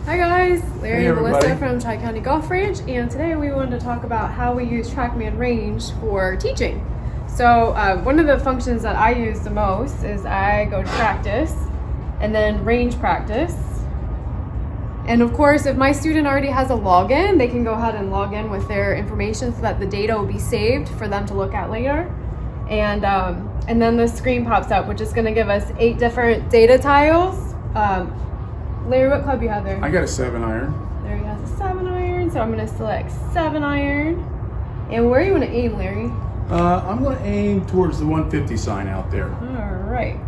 Hi guys, Larry Hey and Melissa everybody. from Tri-County Golf Range, and today we wanted to talk about how we use TrackMan Range for teaching. So one of the functions that I use the most is I go to practice and then range practice. And of course, if my student already has a login, they can go ahead and log in with their information so that the data will be saved for them to look at later. And then the screen pops up, which is going to give us 8 different data tiles. Larry, what club you have there? I got a 7-iron. Larry has a 7-iron, so I'm going to select 7-iron. And where do you want to aim, Larry? I'm going to aim towards the 150 sign out there. All right.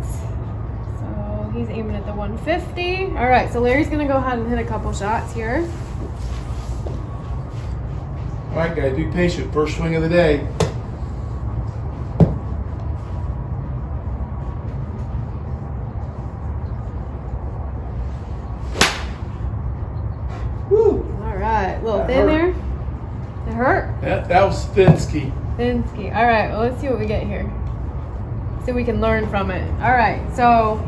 So he's aiming at the 150. All right, so Larry's going to go ahead and hit a couple shots here. All right, guys, be patient. First swing of the day. Woo! All right, a little That thin hurt. there. It hurt? That was Finsky. Finsky. All right, well, let's see what we get here. See if we can learn from it. All right, so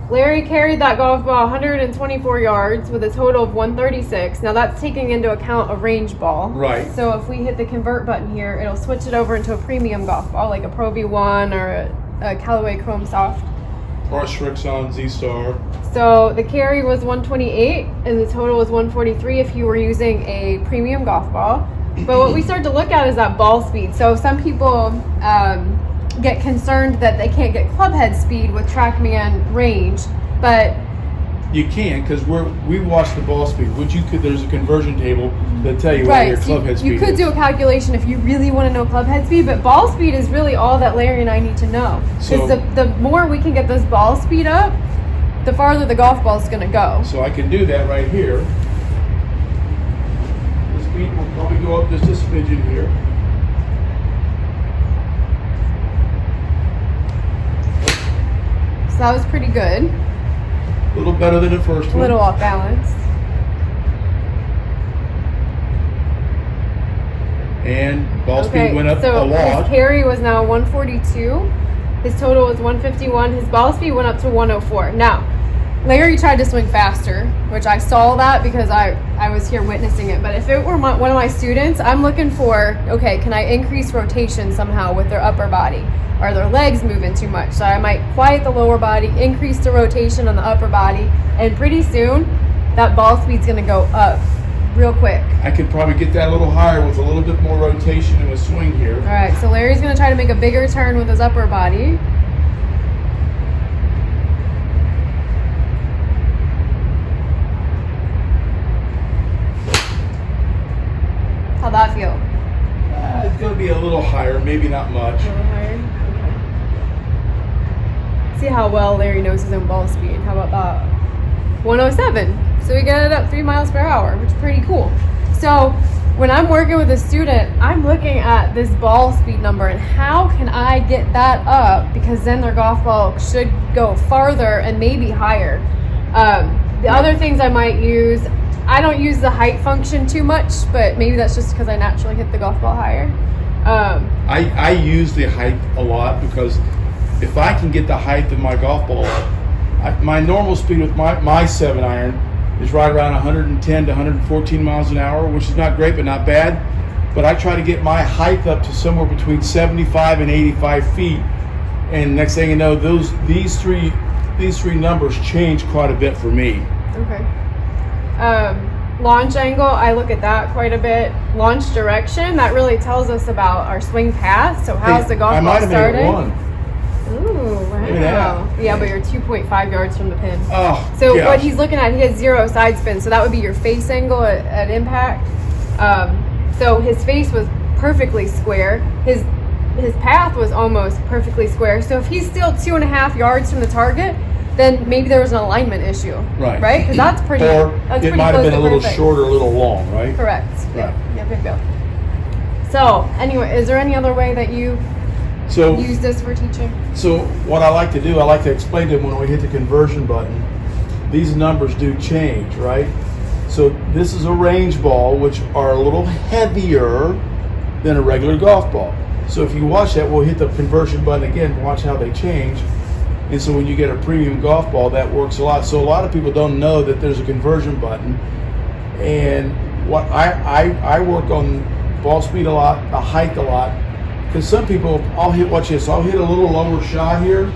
Larry carried that golf ball 124 yards with a total of 136. Now that's taking into account a range ball. Right. So if we hit the convert button here, it'll switch it over into a premium golf ball, like a Pro V1 or a Callaway Chrome Soft. Or Shrixon Z-Star. So the carry was 128 and the total was 143 if you were using a premium golf ball. But what we start to look at is that ball speed. So some people get concerned that they can't get club head speed with TrackMan Range, but You can, because we watch the ball speed. There's a conversion table that tell you what your club head speed you could is. do a calculation if you really want to know club head speed, but ball speed is really all that Larry and I need to know. So- Because the more we can get this ball speed up, the farther the golf ball is going to go. So I can do that right here. The speed will probably go up just a smidgen here. So that was pretty good. A little better than the first A one. little off balance. And ball speed went up so a lot. his carry was now 142. His total was 151. His ball speed went up to 104. Now, Larry tried to swing faster, which I saw that because I was here witnessing it. But if it were one of my students, I'm looking for, okay, can I increase rotation somehow with their upper body? Are their legs moving too much? So I might quiet the lower body, increase the rotation on the upper body, and pretty soon that ball speed's gonna go up real quick. I could probably get that a little higher with a little bit more rotation in the swing here. All right, so Larry's gonna try to make a bigger turn with his upper body. How'd that feel? It's going to be a little higher, maybe not much. A little higher? Okay. See how well Larry knows his own ball speed. How about that? 107. So we get it up 3 miles per hour, which is pretty cool. So when I'm working with a student, I'm looking at this ball speed number and how can I get that up, because then their golf ball should go farther and maybe higher. The other things I might use, I don't use the height function too much, but maybe that's just because I naturally hit the golf ball higher. I use the height a lot because if I can get the height of my golf ball up, my normal speed with my 7-iron is right around 110 to 114 miles an hour, which is not great but not bad. But I try to get my height up to somewhere between 75 and 85 feet, and next thing you know, these three numbers change quite a bit for me. Okay. Launch angle, I look at that quite a bit. Launch direction, that really tells us about our swing path. So how's the golf I ball might have started? hit 1. Ooh, wow. Look at that. Yeah, but you're 2.5 yards from the pin. Oh, So gosh. what he's looking at, he has 0 side spin, so that would be your face angle at impact. So his face was perfectly square. His path was almost perfectly square. So if he's still 2.5 yards from the target, then maybe there was an alignment issue. Right. Right? Because that's pretty. Or That's it pretty might have close been to a little perfect. short or a little long, right? Correct. Right. Yeah, bingo. So anyway, is there any other way that you So use this for teaching? So what I like to do, I like to explain to them when we hit the conversion button, these numbers do change, right? So this is a range ball, which are a little heavier than a regular golf ball. So if you watch that, we'll hit the conversion button again, watch how they change. And so when you get a premium golf ball, that works a lot. So a lot of people don't know that there's a conversion button. And what I work on ball speed a lot, the height a lot, because some people, watch this, I'll hit a little lower shot here,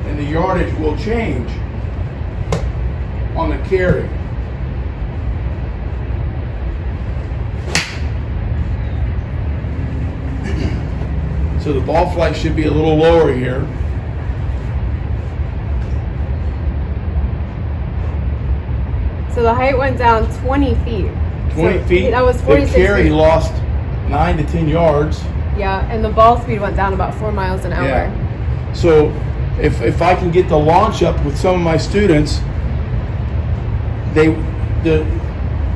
and the yardage will change on the carry. So the ball flight should be a little lower here. So the height went down 20 feet. 20 So feet. That was 46 the carry feet. lost 9 to 10 yards. Yeah, and the ball speed went down about 4 miles an hour. Yeah. So if I can get the launch up with some of my students,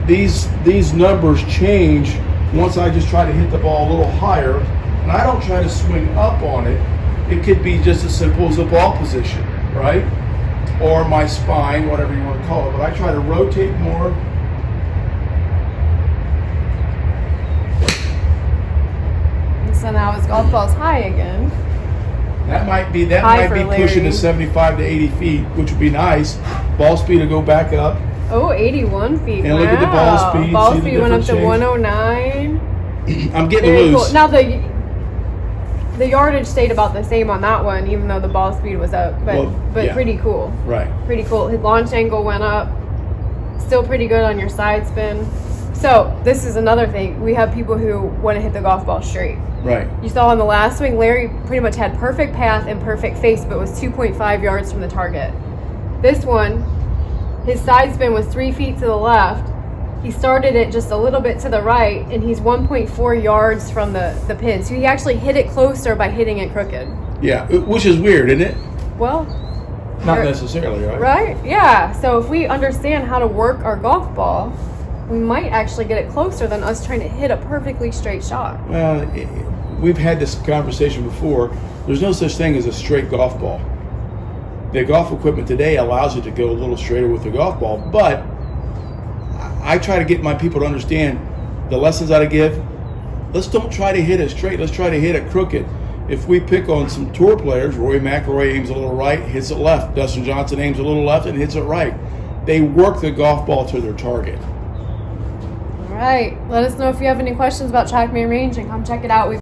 these numbers change once I just try to hit the ball a little higher, and I don't try to swing up on it. It could be just as simple as a ball position, right? Or my spine, whatever you want to call it. But I try to rotate more. And so now his golf ball's high again. That might be pushing to 75 to 80 feet, which would be nice. Ball speed will go back up. Oh, 81 feet. And look at the ball speed. Ball See the speed went up to difference 109. I'm getting Very loose. cool. Now the yardage stayed about the same on that one, even though the ball speed was up. But yeah. pretty cool. Right. Pretty cool. His launch angle went up. Still pretty good on your side spin. So this is another thing. We have people who want to hit the golf ball straight. Right. You saw on the last swing, Larry pretty much had perfect path and perfect face, but was 2.5 yards from the target. This one, his side spin was 3 feet to the left. He started it just a little bit to the right, and he's 1.4 yards from the pin. So he actually hit it closer by hitting it crooked. Yeah, which is weird, isn't it? Well, Not necessarily, right? right? Yeah. So if we understand how to work our golf ball, we might actually get it closer than us trying to hit a perfectly straight shot. Well, we've had this conversation before. There's no such thing as a straight golf ball. The golf equipment today allows you to go a little straighter with the golf ball, but I try to get my people to understand the lessons that I give. Let's don't try to hit it straight. Let's try to hit it crooked. If we pick on some tour players, Rory McIlroy aims a little right, hits it left. Dustin Johnson aims a little left and hits it right. They work the golf ball to their target. All right. Let us know if you have any questions about TrackMan Range and come check it out.